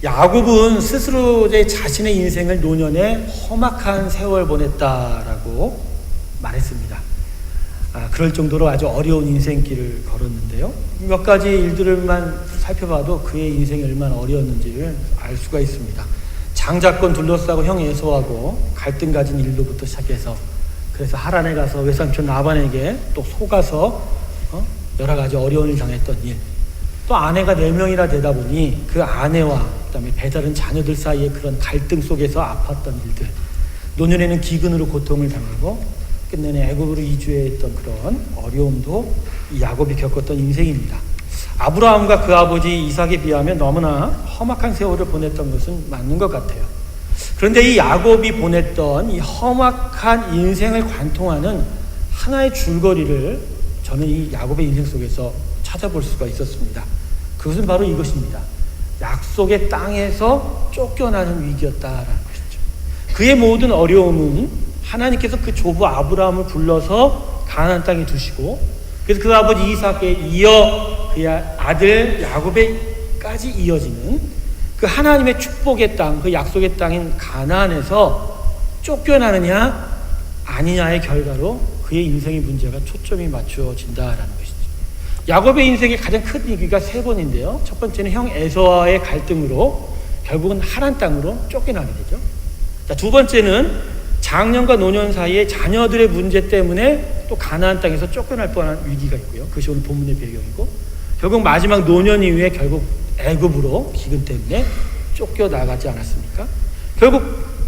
야곱은 스스로 자신의 인생을 노년에 험악한 세월 보냈다라고 말했습니다. 그럴 정도로 아주 어려운 인생길을 걸었는데요. 몇 가지 일들만 살펴봐도 그의 인생이 얼마나 어려웠는지를 알 수가 있습니다. 장자권 둘러싸고 형 에서하고 갈등 가진 일로부터 시작해서, 그래서 하란에 가서 외삼촌 라반에게 또 속아서 여러 가지 어려움을 당했던 일, 또 아내가 4명이나 되다 보니 그 아내와 그다음에 배다른 자녀들 사이에 그런 갈등 속에서 아팠던 일들, 노년에는 기근으로 고통을 당하고 끝내는 애굽으로 이주했던 그런 어려움도 이 야곱이 겪었던 인생입니다. 아브라함과 그 아버지 이삭에 비하면 너무나 험악한 세월을 보냈던 것은 맞는 것 같아요. 그런데 이 야곱이 보냈던 이 험악한 인생을 관통하는 하나의 줄거리를 저는 이 야곱의 인생 속에서 찾아볼 수가 있었습니다. 그것은 바로 이것입니다. 약속의 땅에서 쫓겨나는 위기였다라는 것이죠. 그의 모든 어려움은 하나님께서 그 조부 아브라함을 불러서 가나안 땅에 두시고, 그래서 그 아버지 이삭에 이어 그의 아들 야곱에까지 이어지는 그 하나님의 축복의 땅, 그 약속의 땅인 가나안에서 쫓겨나느냐 아니냐의 결과로 그의 인생의 문제가 초점이 맞추어진다라는 것이죠. 야곱의 인생의 가장 큰 위기가 3번인데요. 첫 번째는 형 에서와의 갈등으로 결국은 하란 땅으로 쫓겨나게 되죠. 자, 두 번째는 장년과 노년 사이에 자녀들의 문제 때문에 또 가나안 땅에서 쫓겨날 뻔한 위기가 있고요. 그것이 오늘 본문의 배경이고, 결국 마지막 노년 이후에 결국 애굽으로 기근 때문에 쫓겨나가지 않았습니까? 결국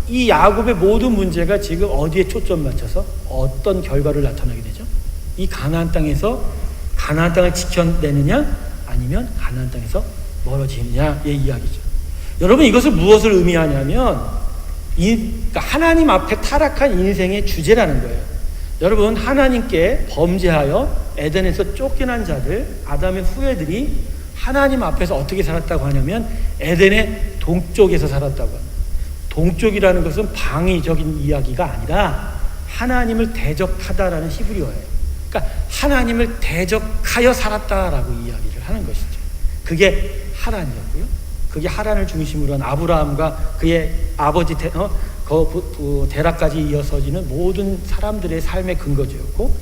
이 야곱의 모든 문제가 지금 어디에 초점 맞춰서 어떤 결과를 나타나게 되죠? 이 가나안 땅에서 가나안 땅을 지켜내느냐 아니면 가나안 땅에서 멀어지느냐의 이야기죠. 여러분, 이것을 무엇을 의미하냐면 그러니까 하나님 앞에 타락한 인생의 주제라는 거예요. 여러분, 하나님께 범죄하여 에덴에서 쫓겨난 자들, 아담의 후예들이 하나님 앞에서 어떻게 살았다고 하냐면 에덴의 동쪽에서 살았다고 합니다. 동쪽이라는 것은 방위적인 이야기가 아니라 하나님을 대적하다라는 히브리어예요. 그러니까 하나님을 대적하여 살았다라고 이야기를 하는 것이죠. 그게 하란이었고요. 그게 하란을 중심으로 한 아브라함과 그의 아버지 데라까지 이어서지는 모든 사람들의 삶의 근거지였고,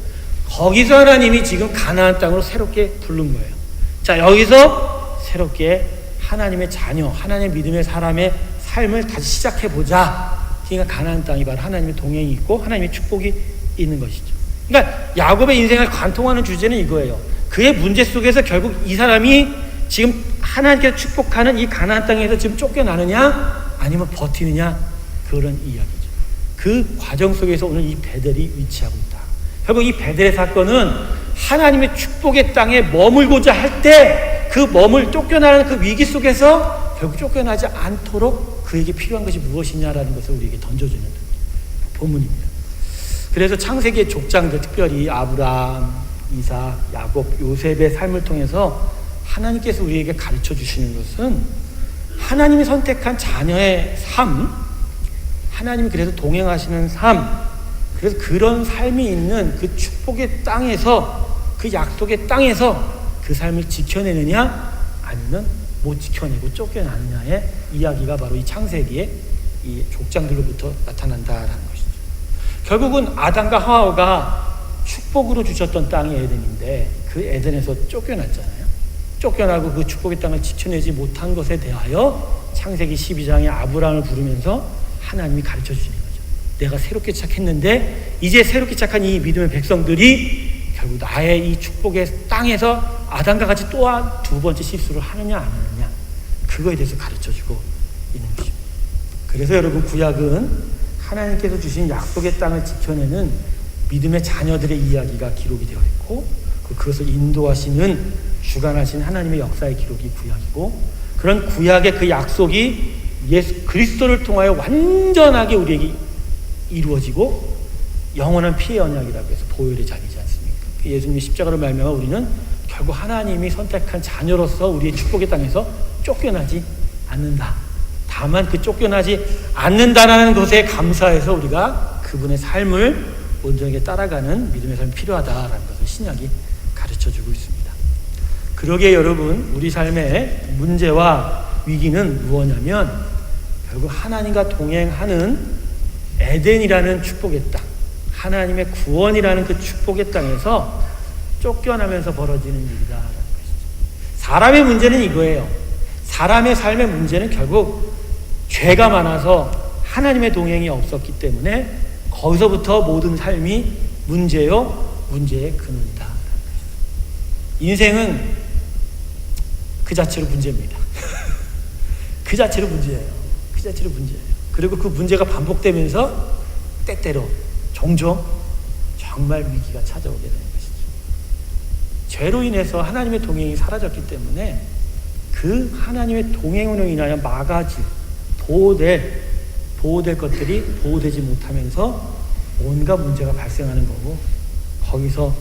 거기서 하나님이 지금 가나안 땅으로 새롭게 부른 거예요. 자, 여기서 새롭게 하나님의 자녀, 하나님의 믿음의 사람의 삶을 다시 시작해보자. 그러니까 가나안 땅이 바로 하나님의 동행이 있고 하나님의 축복이 있는 것이죠. 그러니까 야곱의 인생을 관통하는 주제는 이거예요. 그의 문제 속에서 결국 이 사람이 지금 하나님께서 축복하는 이 가나안 땅에서 지금 쫓겨나느냐 아니면 버티느냐, 그런 이야기죠. 그 과정 속에서 오늘 이 베델이 위치하고 있다. 결국 이 베델의 사건은 하나님의 축복의 땅에 머물고자 할 때 그 쫓겨나는 그 위기 속에서 결국 쫓겨나지 않도록 그에게 필요한 것이 무엇이냐라는 것을 우리에게 던져주는 본문입니다. 그래서 창세기의 족장들, 특별히 아브라함, 이삭, 야곱, 요셉의 삶을 통해서 하나님께서 우리에게 가르쳐 주시는 것은 하나님이 선택한 자녀의 삶, 하나님이 그래서 동행하시는 삶, 그래서 그런 삶이 있는 그 축복의 땅에서, 그 약속의 땅에서 그 삶을 지켜내느냐 아니면 못 지켜내고 쫓겨나느냐의 이야기가 바로 이 창세기의 이 족장들로부터 나타난다라는 것이죠. 결국은 아담과 하와가 축복으로 주셨던 땅이 에덴인데 그 에덴에서 쫓겨났잖아요. 쫓겨나고 그 축복의 땅을 지켜내지 못한 것에 대하여 창세기 12장에 아브라함을 부르면서 하나님이 가르쳐 주시는 거죠. 내가 새롭게 시작했는데 이제 새롭게 시작한 이 믿음의 백성들이 결국 나의 이 축복의 땅에서 아담과 같이 또한 2번째 실수를 하느냐 안 하느냐, 그거에 대해서 가르쳐주고 있는 것입니다. 그래서 여러분, 구약은 하나님께서 주신 약속의 땅을 지켜내는 믿음의 자녀들의 이야기가 기록이 되어 있고, 그것을 인도하시는 주관하신 하나님의 역사의 기록이 구약이고, 그런 구약의 그 약속이 예수 그리스도를 통하여 완전하게 우리에게 이루어지고 영원한 피의 언약이라고 해서 보혈의 잔이지 않습니까? 예수님의 십자가로 말미암아 우리는 결국 하나님이 선택한 자녀로서 우리의 축복의 땅에서 쫓겨나지 않는다. 다만 그 쫓겨나지 않는다라는 것에 감사해서 우리가 그분의 삶을 온전하게 따라가는 믿음의 삶이 필요하다라는 것을 신약이 가르쳐주고 있습니다. 그러기에 여러분, 우리 삶의 문제와 위기는 무엇이냐면 결국 하나님과 동행하는 에덴이라는 축복의 땅, 하나님의 구원이라는 그 축복의 땅에서 쫓겨나면서 벌어지는 일이다라는 것이죠. 사람의 문제는 이거예요. 사람의 삶의 문제는 결국 죄가 많아서 하나님의 동행이 없었기 때문에 거기서부터 모든 삶이 문제요, 문제의 근원이다. 인생은 그 자체로 문제입니다. 그 자체로 문제예요. 그 자체로 문제예요. 그리고 그 문제가 반복되면서 때때로 종종 정말 위기가 찾아오게 되는 것이죠. 죄로 인해서 하나님의 동행이 사라졌기 때문에 그 하나님의 동행으로 인하여 막아질, 보호될 것들이 보호되지 못하면서 온갖 문제가 발생하는 거고, 거기서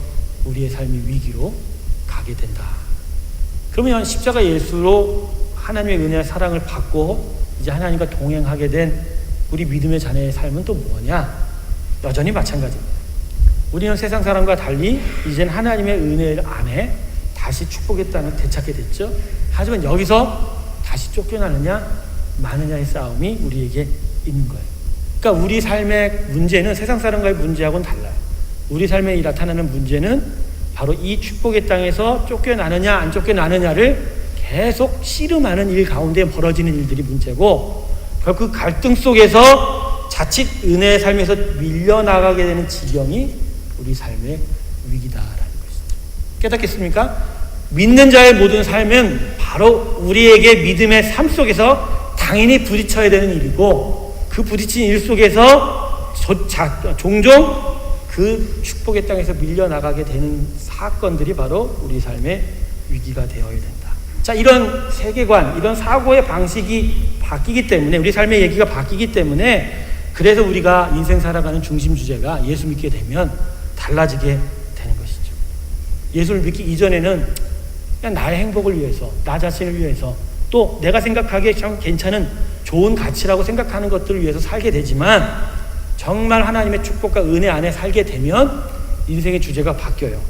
우리의 삶이 위기로 가게 된다. 그러면 십자가 예수로 하나님의 은혜와 사랑을 받고 이제 하나님과 동행하게 된 우리 믿음의 자녀의 삶은 또 뭐냐? 여전히 마찬가지입니다. 우리는 세상 사람과 달리 이젠 하나님의 은혜 안에 다시 축복의 땅을 되찾게 됐죠. 하지만 여기서 다시 쫓겨나느냐 마느냐의 싸움이 우리에게 있는 거예요. 그러니까 우리 삶의 문제는 세상 사람과의 문제하고는 달라요. 우리 삶에 나타나는 문제는 바로 이 축복의 땅에서 쫓겨나느냐 안 쫓겨나느냐를 계속 씨름하는 일 가운데 벌어지는 일들이 문제고, 결국 그 갈등 속에서 자칫 은혜의 삶에서 밀려나가게 되는 지경이 우리 삶의 위기다라는 것이죠. 깨닫겠습니까? 믿는 자의 모든 삶은 바로 우리에게 믿음의 삶 속에서 당연히 부딪혀야 되는 일이고, 그 부딪힌 일 속에서 종종 그 축복의 땅에서 밀려나가게 되는 사건들이 바로 우리 삶의 위기가 되어야 된다. 자, 이런 세계관, 이런 사고의 방식이 바뀌기 때문에, 우리 삶의 얘기가 바뀌기 때문에, 그래서 우리가 인생 살아가는 중심 주제가 예수 믿게 되면 달라지게 되는 것이죠. 예수를 믿기 이전에는 그냥 나의 행복을 위해서, 나 자신을 위해서, 또 내가 생각하기에 참 괜찮은 좋은 가치라고 생각하는 것들을 위해서 살게 되지만, 정말 하나님의 축복과 은혜 안에 살게 되면 인생의 주제가 바뀌어요.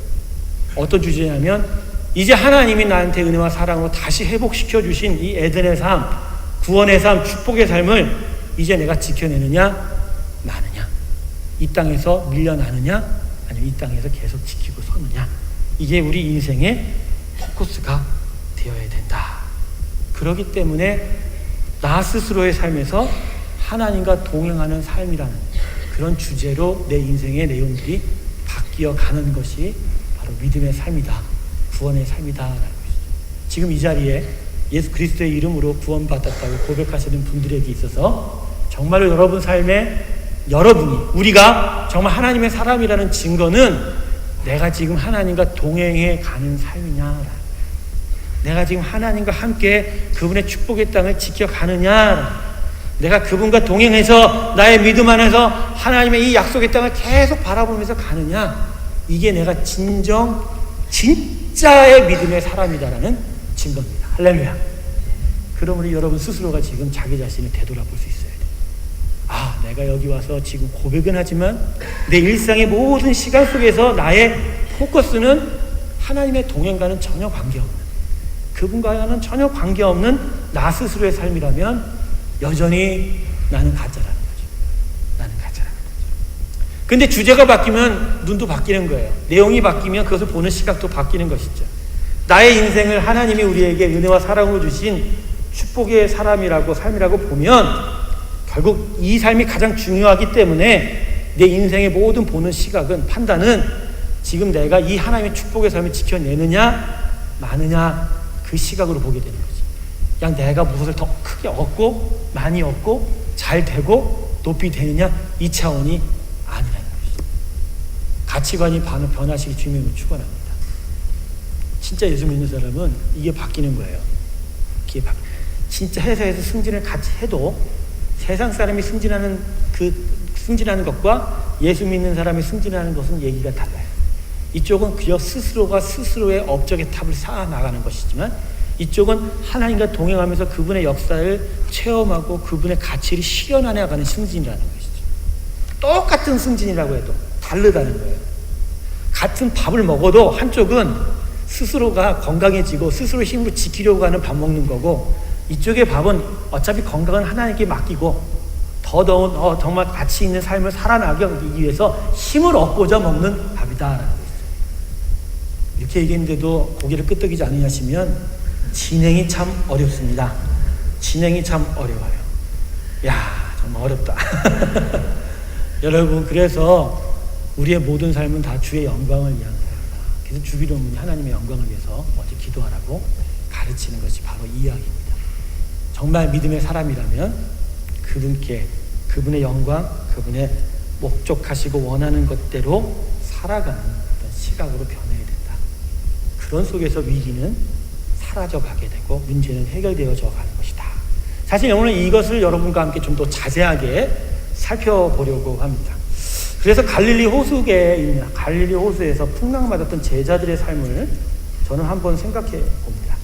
어떤 주제냐면, 이제 하나님이 나한테 은혜와 사랑으로 다시 회복시켜 주신 이 에덴의 삶, 구원의 삶, 축복의 삶을 이제 내가 지켜내느냐 마느냐, 이 땅에서 밀려나느냐 아니면 이 땅에서 계속 지키고 서느냐, 이게 우리 인생의 포커스가 되어야 된다. 그렇기 때문에 나 스스로의 삶에서 하나님과 동행하는 삶이라는 그런 주제로 내 인생의 내용들이 바뀌어 가는 것이 바로 믿음의 삶이다, 구원의 삶이다라는 것이죠. 지금 이 자리에 예수 그리스도의 이름으로 구원받았다고 고백하시는 분들에게 있어서 정말로 여러분 삶에 우리가 정말 하나님의 사람이라는 증거는 내가 지금 하나님과 동행해 가는 삶이냐, 내가 지금 하나님과 함께 그분의 축복의 땅을 지켜가느냐, 내가 그분과 동행해서 나의 믿음 안에서 하나님의 이 약속의 땅을 계속 바라보면서 가느냐, 이게 내가 진짜의 믿음의 사람이다라는 증거입니다. 할렐루야. 그러므로 여러분 스스로가 지금 자기 자신을 되돌아볼 수 있어야 돼요. 아, 내가 여기 와서 지금 고백은 하지만 내 일상의 모든 시간 속에서 나의 포커스는 하나님의 동행과는 전혀 관계없는, 그분과는 전혀 관계없는 나 스스로의 삶이라면 여전히 나는 가짜라는 거죠. 나는 가짜라는 거죠. 근데 주제가 바뀌면 눈도 바뀌는 거예요. 내용이 바뀌면 그것을 보는 시각도 바뀌는 것이죠. 나의 인생을 하나님이 우리에게 은혜와 사랑으로 주신 축복의 삶이라고 보면 결국 이 삶이 가장 중요하기 때문에 내 인생의 모든 보는 시각은, 판단은 지금 내가 이 하나님의 축복의 삶을 지켜내느냐 마느냐, 그 시각으로 보게 되는 거죠. 그냥 내가 무엇을 더 크게 얻고 많이 얻고 잘 되고 높이 되느냐, 이 차원이 아니라는 것이죠. 가치관이 변화시기 중요함을 축원합니다. 진짜 예수 믿는 사람은 이게 바뀌는 거예요. 진짜 회사에서 승진을 같이 해도 세상 사람이 승진하는 것과 예수 믿는 사람이 승진하는 것은 얘기가 달라요. 이쪽은 그저 스스로가 스스로의 업적의 탑을 쌓아 나가는 것이지만, 이쪽은 하나님과 동행하면서 그분의 역사를 체험하고 그분의 가치를 실현해 나가는 승진이라는 것이죠. 똑같은 승진이라고 해도 다르다는 거예요. 같은 밥을 먹어도 한쪽은 스스로가 건강해지고 스스로 힘으로 지키려고 하는 밥 먹는 거고, 이쪽의 밥은 어차피 건강은 하나님께 맡기고 정말 가치 있는 삶을 살아나기 위해서 힘을 얻고자 먹는 밥이다라고 했어요. 이렇게 얘기했는데도 고개를 끄덕이지 않으시면 진행이 참 어렵습니다. 진행이 참 어려워요. 야, 정말 어렵다. 여러분, 그래서 우리의 모든 삶은 다 주의 영광을 위한 삶이다. 그래서 주기도문이 하나님의 영광을 위해서 어디 기도하라고 가르치는 것이 바로 이 이야기입니다. 정말 믿음의 사람이라면 그분께 그분의 영광, 그분의 목적하시고 원하는 것대로 살아가는 어떤 시각으로 변해야 된다. 그런 속에서 위기는 사라져가게 되고 문제는 해결되어져 가는 것이다. 사실 오늘 이것을 여러분과 함께 좀 더 자세하게 살펴보려고 합니다. 그래서 갈릴리 호수에 있는 갈릴리 호수에서 풍랑맞았던 제자들의 삶을 저는 한번 생각해 봅니다.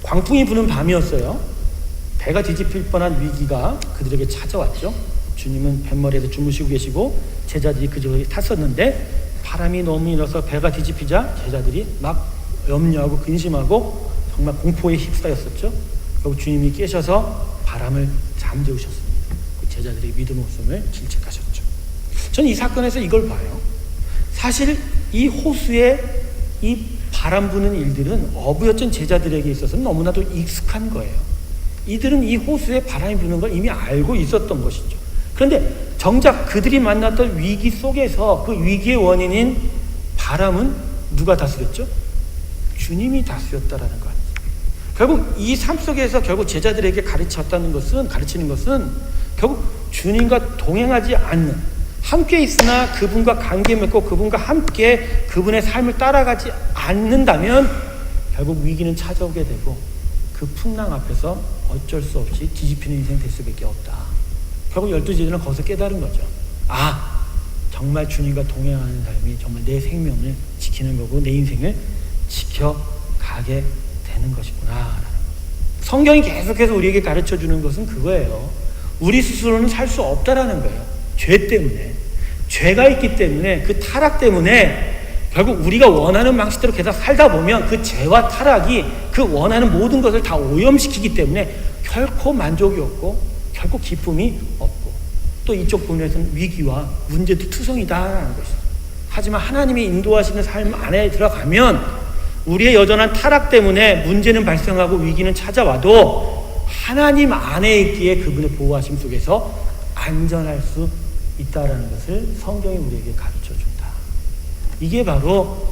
광풍이 부는 밤이었어요. 배가 뒤집힐 뻔한 위기가 그들에게 찾아왔죠. 주님은 뱃머리에서 주무시고 계시고 제자들이 그저에 탔었는데 바람이 너무 일어서 배가 뒤집히자 제자들이 막 염려하고 근심하고 정말 공포에 휩싸였었죠. 결국 주님이 깨셔서 바람을 잠재우셨습니다. 그 제자들의 믿음 없음을 질책하셨죠. 저는 이 사건에서 이걸 봐요. 사실 이 호수에 이 바람 부는 일들은 어부였던 제자들에게 있어서는 너무나도 익숙한 거예요. 이들은 이 호수에 바람이 부는 걸 이미 알고 있었던 것이죠. 그런데 정작 그들이 만났던 위기 속에서 그 위기의 원인인 바람은 누가 다스렸죠? 주님이 다스렸다라는 거 아니죠. 결국 이 삶 속에서 결국 제자들에게 가르치는 것은 결국 주님과 동행하지 않는, 함께 있으나 그분과 관계 맺고 그분과 함께 그분의 삶을 따라가지 않는다면 결국 위기는 찾아오게 되고 그 풍랑 앞에서 어쩔 수 없이 뒤집히는 인생 될 수밖에 없다. 결국 12제자들은 거기서 깨달은 거죠. 아, 정말 주님과 동행하는 삶이 정말 내 생명을 지키는 거고 내 인생을 지켜가게 되는 것이구나 라는 거죠. 성경이 계속해서 우리에게 가르쳐주는 것은 그거예요. 우리 스스로는 살 수 없다라는 거예요. 죄 때문에. 죄가 있기 때문에 그 타락 때문에 결국 우리가 원하는 방식대로 계속 살다 보면 그 죄와 타락이 그 원하는 모든 것을 다 오염시키기 때문에 결코 만족이 없고 결코 기쁨이 없고 또 이쪽 부분에서는 위기와 문제도 투성이다라는 것이죠. 하지만 하나님이 인도하시는 삶 안에 들어가면 우리의 여전한 타락 때문에 문제는 발생하고 위기는 찾아와도 하나님 안에 있기에 그분의 보호하심 속에서 안전할 수 있다라는 것을 성경이 우리에게 가르쳐준다. 이게 바로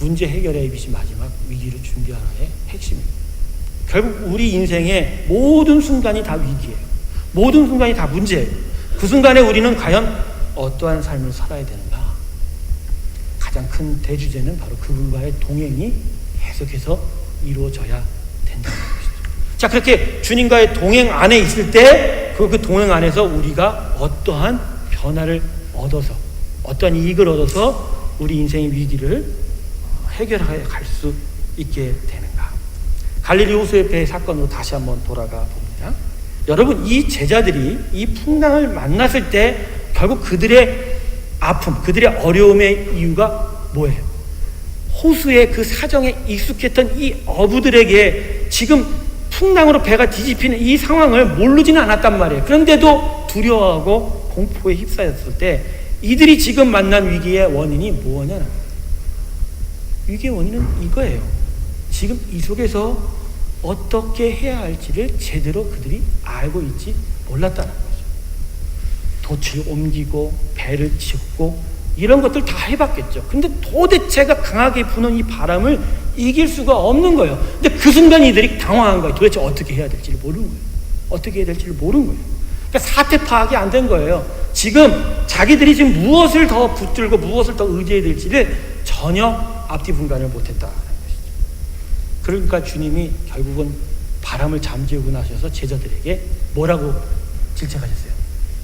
문제 해결의 ABC 마지막 위기를 준비하라의 핵심입니다. 결국 우리 인생의 모든 순간이 다 위기예요. 모든 순간이 다 문제예요. 그 순간에 우리는 과연 어떠한 삶을 살아야 되는가? 가장 큰 대주제는 바로 그분과의 동행이 계속해서 이루어져야 된다는 것이죠. 자, 그렇게 주님과의 동행 안에 있을 때 그 동행 안에서 우리가 어떠한 변화를 얻어서 어떠한 이익을 얻어서 우리 인생의 위기를 해결해 갈 수 있게 되는가. 갈릴리 호수의 배 사건으로 다시 한번 돌아가 봅니다. 여러분, 이 제자들이 이 풍랑을 만났을 때 결국 그들의 아픔, 그들의 어려움의 이유가 뭐예요? 호수의 그 사정에 익숙했던 이 어부들에게 지금 풍랑으로 배가 뒤집히는 이 상황을 모르지는 않았단 말이에요. 그런데도 두려워하고 공포에 휩싸였을 때 이들이 지금 만난 위기의 원인이 뭐냐? 위기의 원인은 이거예요. 지금 이 속에서 어떻게 해야 할지를 제대로 그들이 알고 있지 몰랐다는 거죠. 돛을 옮기고 배를 짚고 이런 것들 다 해봤겠죠. 근데 도대체가 강하게 부는 이 바람을 이길 수가 없는 거예요. 근데 그 순간 이들이 당황한 거예요. 도대체 어떻게 해야 될지를 모르는 거예요. 어떻게 해야 될지를 모르는 거예요. 그러니까 사태 파악이 안 된 거예요. 지금 자기들이 지금 무엇을 더 붙들고 무엇을 더 의지해야 될지를 전혀 앞뒤 분간을 못했다는 것이죠. 그러니까 주님이 결국은 바람을 잠재우고 나셔서 제자들에게 뭐라고 질책하셨어요?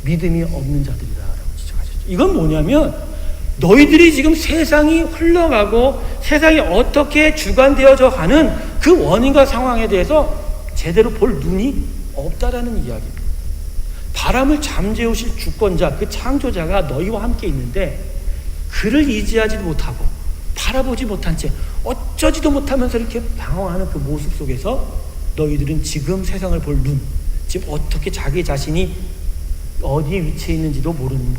믿음이 없는 자들이다라고 질책하셨죠. 이건 뭐냐면 너희들이 지금 세상이 흘러가고 세상이 어떻게 주관되어져 가는 그 원인과 상황에 대해서 제대로 볼 눈이 없다라는 이야기입니다. 바람을 잠재우실 주권자, 그 창조자가 너희와 함께 있는데 그를 의지하지도 못하고 바라보지 못한 채 어쩌지도 못하면서 이렇게 방황하는 그 모습 속에서 너희들은 지금 세상을 볼 눈, 지금 어떻게 자기 자신이 어디에 위치해 있는지도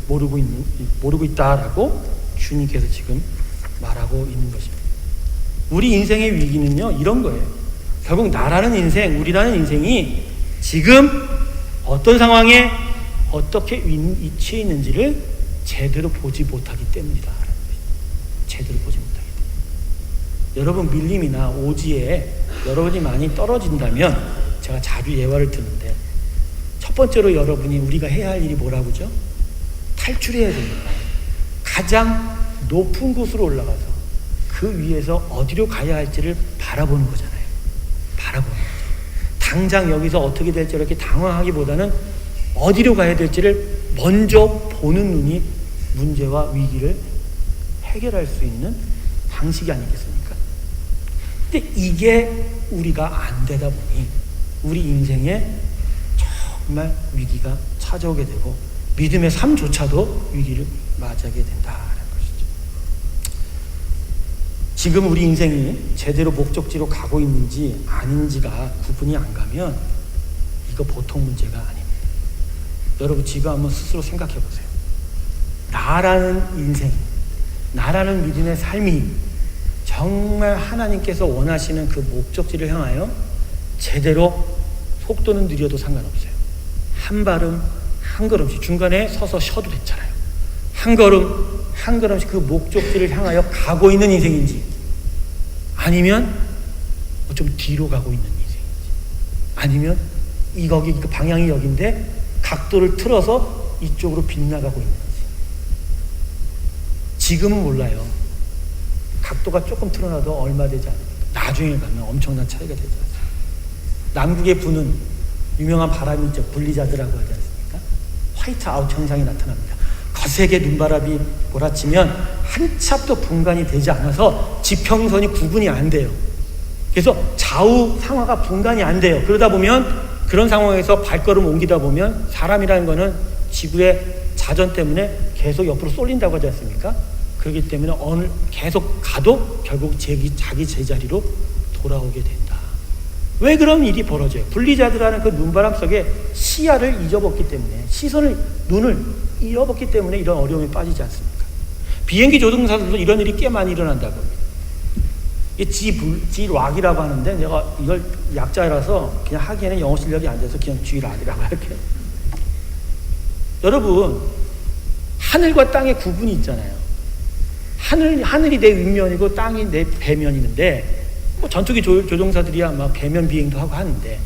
모르고 있다라고 주님께서 지금 말하고 있는 것입니다. 우리 인생의 위기는요, 이런 거예요. 결국 나라는 인생, 우리라는 인생이 지금 어떤 상황에 어떻게 위치해 있는지를 제대로 보지 못하기 때문이다. 제대로 보지 못하기 때문에. 여러분 밀림이나 오지에 여러분이 많이 떨어진다면, 제가 자주 예화를 드는데, 첫 번째로 여러분이 우리가 해야 할 일이 뭐라고죠? 탈출해야 됩니다. 가장 높은 곳으로 올라가서 그 위에서 어디로 가야 할지를 바라보는 거잖아요. 바라보는 거죠. 당장 여기서 어떻게 될지 이렇게 당황하기보다는 어디로 가야 될지를 먼저 보는 눈이 문제와 위기를 해결할 수 있는 방식이 아니겠습니까? 근데 이게 우리가 안 되다 보니 우리 인생에 정말 위기가 찾아오게 되고 믿음의 삶조차도 위기를 맞이하게 된다는 것이죠. 지금 우리 인생이 제대로 목적지로 가고 있는지 아닌지가 구분이 안 가면 이거 보통 문제가 아닙니다. 여러분 지금 한번 스스로 생각해 보세요. 나라는 인생, 나라는 믿음의 삶이 정말 하나님께서 원하시는 그 목적지를 향하여 제대로 속도는 느려도 상관없어요. 한 발음 한 걸음씩, 중간에 서서 쉬어도 됐잖아요. 한 걸음 한 걸음씩 그 목적지를 향하여 가고 있는 인생인지, 아니면 좀 뒤로 가고 있는 인생인지, 아니면 거기 그 방향이 여긴데 각도를 틀어서 이쪽으로 빗나가고 있는지. 지금은 몰라요. 각도가 조금 틀어놔도 얼마 되지 않아요. 나중에 가면 엄청난 차이가 되지 않습니까? 남극에 부는 유명한 바람이 있죠. 블리자드라고 하지 않습니까? 화이트아웃 현상이 나타납니다. 거세게 눈바람이 몰아치면 한 찹도 분간이 되지 않아서 지평선이 구분이 안 돼요. 그래서 좌우 상하가 분간이 안 돼요. 그러다 보면, 그런 상황에서 발걸음 옮기다 보면 사람이라는 거는 지구의 자전 때문에 계속 옆으로 쏠린다고 하지 않습니까? 그렇기 때문에 계속 가도 결국 자기 제자리로 돌아오게 된다. 왜 그런 일이 벌어져요? 블리자드라는 그 눈바람 속에 시야를 잊어버렸기 때문에, 눈을 잃어버렸기 때문에 이런 어려움에 빠지지 않습니까? 비행기 조종사들도 이런 일이 꽤 많이 일어난다고 합니다. G락이라고 하는데, 내가 이걸 약자라서 그냥 하기에는 영어 실력이 안 돼서 그냥 G락이라고 할게요. 여러분, 하늘과 땅의 구분이 있잖아요. 하늘이 내 윗면이고 땅이 내 배면이는데, 전투기 조종사들이야 막 배면 비행도 하고 하는데,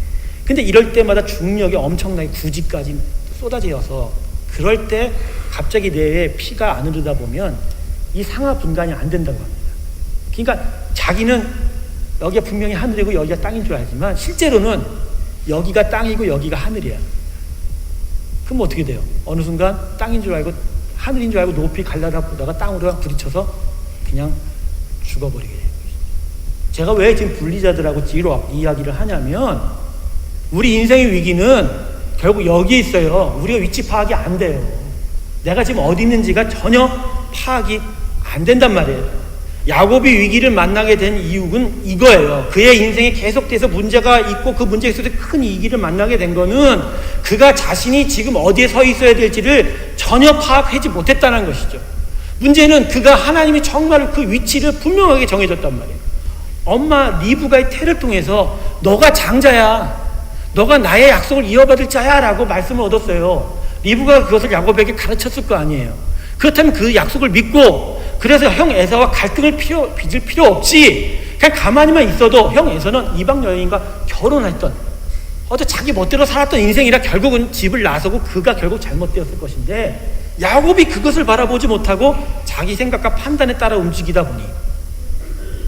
근데 이럴 때마다 중력이 엄청나게 구지까지 쏟아져서, 그럴 때 갑자기 뇌에 피가 안 흐르다 보면 이 상하 분간이 안 된다고 합니다. 그러니까 자기는 여기가 분명히 하늘이고 여기가 땅인 줄 알지만 실제로는 여기가 땅이고 여기가 하늘이야. 그럼 어떻게 돼요? 어느 순간 땅인 줄 알고 하늘인 줄 알고 높이 갈라다 보다가 땅으로 부딪혀서 그냥 죽어버리게 돼요. 제가 왜 지금 블리자드라고 G락 이야기를 하냐면, 우리 인생의 위기는 결국 여기에 있어요. 우리가 위치 파악이 안 돼요. 내가 지금 어디 있는지가 전혀 파악이 안 된단 말이에요. 야곱이 위기를 만나게 된 이유는 이거예요. 그의 인생에 계속돼서 문제가 있고 그 문제 속에서 큰 위기를 만나게 된 거는 그가 자신이 지금 어디에 서 있어야 될지를 전혀 파악하지 못했다는 것이죠. 문제는 그가 하나님이 정말 그 위치를 분명하게 정해줬단 말이에요. 엄마 리브가의 태를 통해서 너가 장자야, 너가 나의 약속을 이어받을 자야 라고 말씀을 얻었어요. 리브가 그것을 야곱에게 가르쳤을 거 아니에요. 그렇다면 그 약속을 믿고, 그래서 형 에사와 갈등을 빚을 필요 없지, 그냥 가만히만 있어도, 형 에사는 이방 여인과 결혼했던, 자기 멋대로 살았던 인생이라 결국은 집을 나서고 그가 결국 잘못되었을 것인데, 야곱이 그것을 바라보지 못하고 자기 생각과 판단에 따라 움직이다 보니,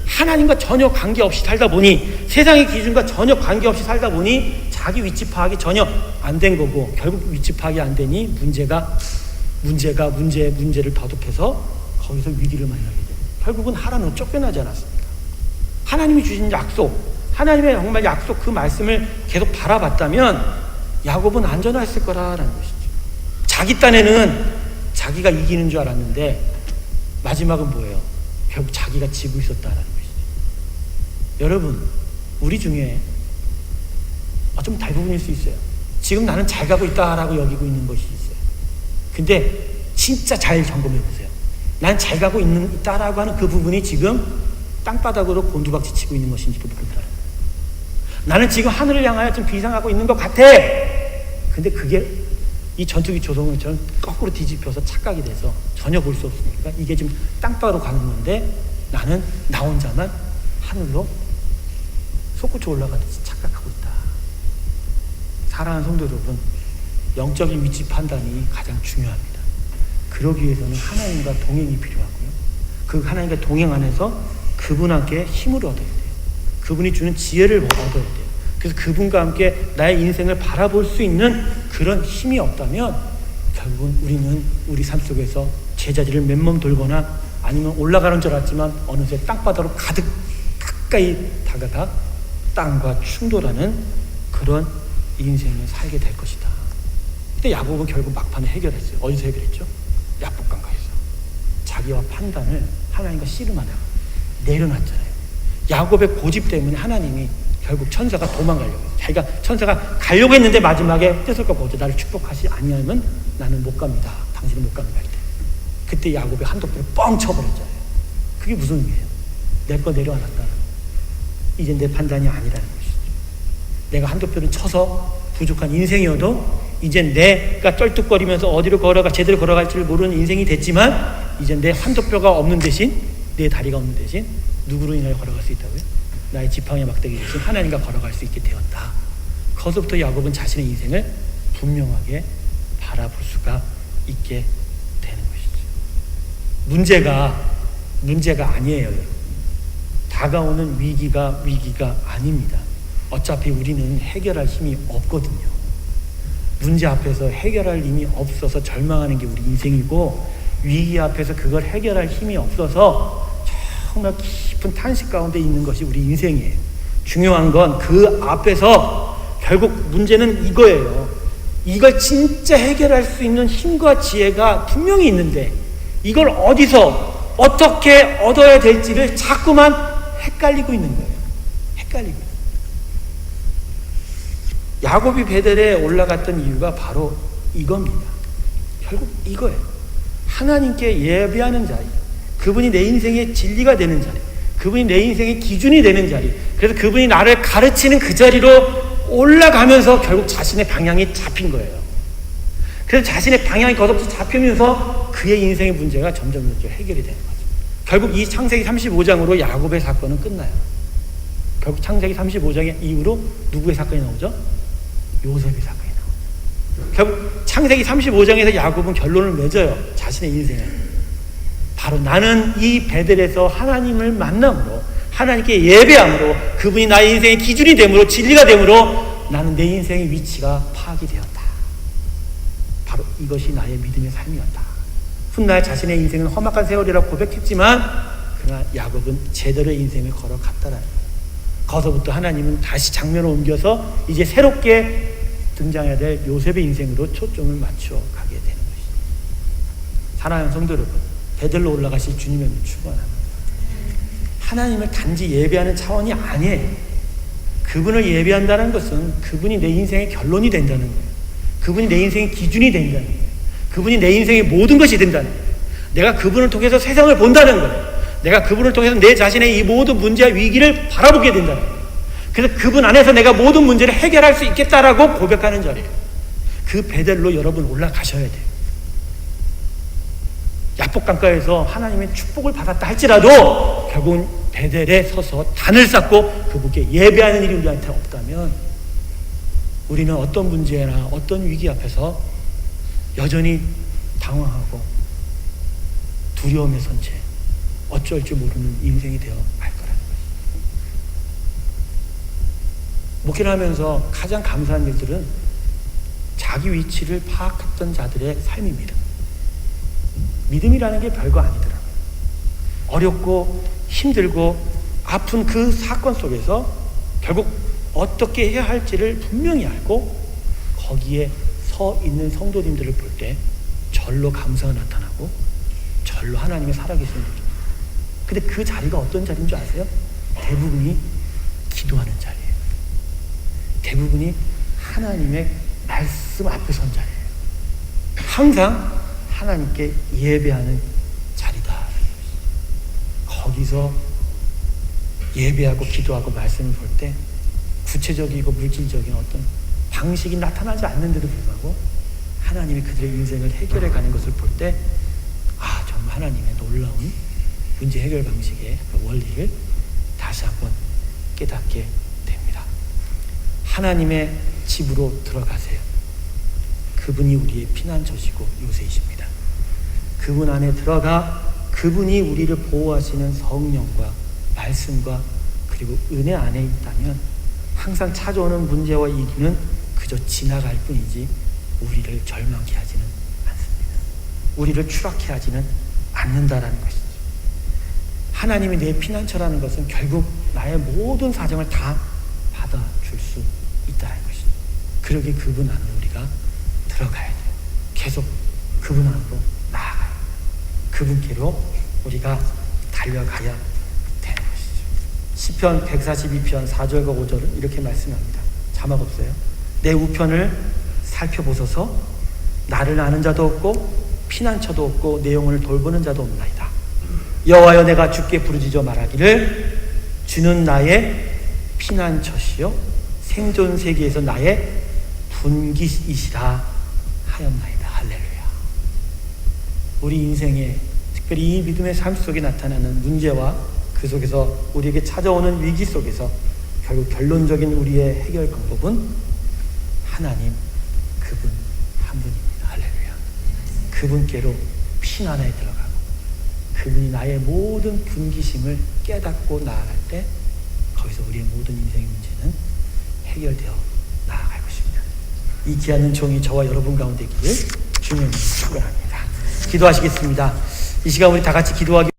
하나님과 전혀 관계없이 살다 보니, 세상의 기준과 전혀 관계없이 살다 보니 자기 위치 파악이 전혀 안 된 거고, 결국 위치 파악이 안 되니 문제를 더듬해서 거기서 위기를 만나게 돼요. 결국은 하나는 쫓겨나지 않았습니까? 하나님이 주신 약속, 하나님의 정말 약속, 그 말씀을 계속 바라봤다면 야곱은 안전했을 거라는 것이죠. 자기 딴에는 자기가 이기는 줄 알았는데 마지막은 뭐예요? 결국 자기가 지고 있었다는 것이죠. 여러분, 우리 중에 어쩌면 대부분일 수 있어요. 지금 나는 잘 가고 있다라고 여기고 있는 것이 있어요. 근데 진짜 잘 점검해 보세요. 난 잘 가고 있다라고 하는 그 부분이 지금 땅바닥으로 곤두박질 치고 있는 것인지도 모른다. 나는 지금 하늘을 향하여 좀 비상하고 있는 것 같아. 근데 그게 이 전투기 조성물처럼 거꾸로 뒤집혀서 착각이 돼서 전혀 볼 수 없으니까 이게 지금 땅바닥으로 가는 건데 나는 나 혼자만 하늘로 솟구쳐 올라가듯이 착각하고 있다. 사랑하는 성도 여러분, 영적인 위치 판단이 가장 중요합니다. 그러기 위해서는 하나님과 동행이 필요하고요. 그 하나님과 동행 안에서 그분께 힘을 얻어야 돼요. 그분이 주는 지혜를 얻어야 돼요. 그래서 그분과 함께 나의 인생을 바라볼 수 있는 그런 힘이 없다면 결국은 우리는 우리 삶 속에서 제자리를 맨몸 돌거나 아니면 올라가는 줄 알았지만 어느새 땅바닥으로 가까이 다가가 땅과 충돌하는 그런 인생을 살게 될 것이다. 그때 야곱은 결국 막판에 해결했어요. 어디서 해결했죠? 야복강가에서. 자기와 판단을 하나님과 씨름하다가 내려놨잖아요. 야곱의 고집 때문에 하나님이 결국 천사가 도망가려고 해요. 자기가 천사가 가려고 했는데 마지막에 뜻을 거보죠. 나를 축복하시 아니하면 나는 못 갑니다. 당신은 못 갑니다. 그때 야곱의 한도표를 뻥 쳐버렸잖아요. 그게 무슨 의미예요? 내 거 내려놨다. 이제 내 판단이 아니라는 것이죠. 내가 한도표를 쳐서 부족한 인생이어도 이제 내가 쩔뚝거리면서 어디로 걸어가 제대로 걸어갈지를 모르는 인생이 됐지만 이제 내 한도표가 없는 대신 내 다리가 없는 대신 누구로 인하여 걸어갈 수 있다고요? 나의 지팡이 막대기 대신 하나님과 걸어갈 수 있게 되었다. 거기서부터 야곱은 자신의 인생을 분명하게 바라볼 수가 있게 되는 것이죠. 문제가 아니에요, 여러분. 다가오는 위기가 아닙니다. 어차피 우리는 해결할 힘이 없거든요. 문제 앞에서 해결할 힘이 없어서 절망하는 게 우리 인생이고, 위기 앞에서 그걸 해결할 힘이 없어서 정말 깊은 탄식 가운데 있는 것이 우리 인생이에요. 중요한 건 그 앞에서 결국 문제는 이거예요. 이걸 진짜 해결할 수 있는 힘과 지혜가 분명히 있는데 이걸 어디서 어떻게 얻어야 될지를 자꾸만 헷갈리고 있는 거예요. 헷갈리고. 야곱이 베델에 올라갔던 이유가 바로 이겁니다. 결국 이거예요. 하나님께 예배하는 자리, 그분이 내 인생의 진리가 되는 자리, 그분이 내 인생의 기준이 되는 자리, 그래서 그분이 나를 가르치는 그 자리로 올라가면서 결국 자신의 방향이 잡힌 거예요. 그래서 자신의 방향이 거듭 잡히면서 그의 인생의 문제가 점점 해결이 되는 거죠. 결국 이 창세기 35장으로 야곱의 사건은 끝나요. 결국 창세기 35장의 이후로 누구의 사건이 나오죠? 요셉의 사건이 나오죠. 결국 창세기 35장에서 야곱은 결론을 맺어요. 자신의 인생을. 바로 나는 이 베델에서 하나님을 만남으로, 하나님께 예배함으로, 그분이 나의 인생의 기준이 되므로, 진리가 되므로 나는 내 인생의 위치가 파악이 되었다. 바로 이것이 나의 믿음의 삶이었다. 훗날 자신의 인생은 험악한 세월이라고 고백했지만 그러나 야곱은 제대로 인생을 걸어갔다라는 거예요. 거기서부터 하나님은 다시 장면을 옮겨서 이제 새롭게 등장해야 될 요셉의 인생으로 초점을 맞춰 가게 되는 것입니다. 사랑하는 성도 여러분, 베델로 올라가실 주님을 축원합니다. 하나님을 단지 예배하는 차원이 아니에요. 그분을 예배한다는 것은 그분이 내 인생의 결론이 된다는 거예요. 그분이 내 인생의 기준이 된다는 거예요. 그분이 내 인생의 모든 것이 된다는 거예요. 내가 그분을 통해서 세상을 본다는 거예요. 내가 그분을 통해서 내 자신의 이 모든 문제와 위기를 바라보게 된다는 거예요. 그래서 그분 안에서 내가 모든 문제를 해결할 수 있겠다라고 고백하는 자리예요. 그 베델로 여러분 올라가셔야 돼요. 야복강가에서 하나님의 축복을 받았다 할지라도 결국은 베델에 서서 단을 쌓고 그분께 예배하는 일이 우리한테 없다면 우리는 어떤 문제나 어떤 위기 앞에서 여전히 당황하고 두려움에 선 채 어쩔 줄 모르는 인생이 되어 갈 거라는 것입니다. 목회를 하면서 가장 감사한 일들은 자기 위치를 파악했던 자들의 삶입니다. 믿음이라는 게 별거 아니더라고요. 어렵고 힘들고 아픈 그 사건 속에서 결국 어떻게 해야 할지를 분명히 알고 거기에 서 있는 성도님들을 볼 때 절로 감사가 나타나고 절로 하나님의 살아계시는 거죠. 근데 그 자리가 어떤 자리인 줄 아세요? 대부분이 기도하는 자리예요. 대부분이 하나님의 말씀 앞에 선 자리예요. 항상 하나님께 예배하는 자리다. 거기서 예배하고 기도하고 말씀을 볼 때 구체적이고 물질적인 어떤 방식이 나타나지 않는데도 불구하고 하나님이 그들의 인생을 해결해 가는 것을 볼 때 정말 하나님의 놀라운 문제 해결 방식의 원리를 다시 한번 깨닫게 됩니다. 하나님의 집으로 들어가세요. 그분이 우리의 피난처시고 요새이십니다. 그분 안에 들어가 그분이 우리를 보호하시는 성령과 말씀과 그리고 은혜 안에 있다면 항상 찾아오는 문제와 이기는 그저 지나갈 뿐이지 우리를 절망케 하지는 않습니다. 우리를 추락케 하지는 않는다라는 것이죠. 하나님이 내 피난처라는 것은 결국 나의 모든 사정을 다 받아줄 수 있다는 것이죠. 그러기 그분 안으로 우리가 들어가야 돼요. 계속 그분 안으로 나아가야 돼요. 그분께로 우리가 달려가야 되는 것이죠. 시편 142편 4절과 5절은 이렇게 말씀합니다. 자막 없어요. 내 우편을 살펴보소서. 나를 아는 자도 없고 피난처도 없고 내 영혼을 돌보는 자도 없나이다. 여호와여, 내가 주께 부르짖어 말하기를 주는 나의 피난처시요 생존 세계에서 나의 분깃이시라 하였나이다. 할렐루야. 우리 인생에 특별히 이 믿음의 삶 속에 나타나는 문제와 그 속에서 우리에게 찾아오는 위기 속에서 결국 결론적인 우리의 해결 방법은 하나님 그분 한 분입니다. 할렐루야. 그분께로 피난에 들어가고 그분이 나의 모든 분기심을 깨닫고 나아갈 때 거기서 우리의 모든 인생의 문제는 해결되어 나아갈 것입니다. 이 귀한 종이 저와 여러분 가운데 있기를 주님을 축원합니다. 기도하시겠습니다. 이 시간 우리 다 같이 기도하기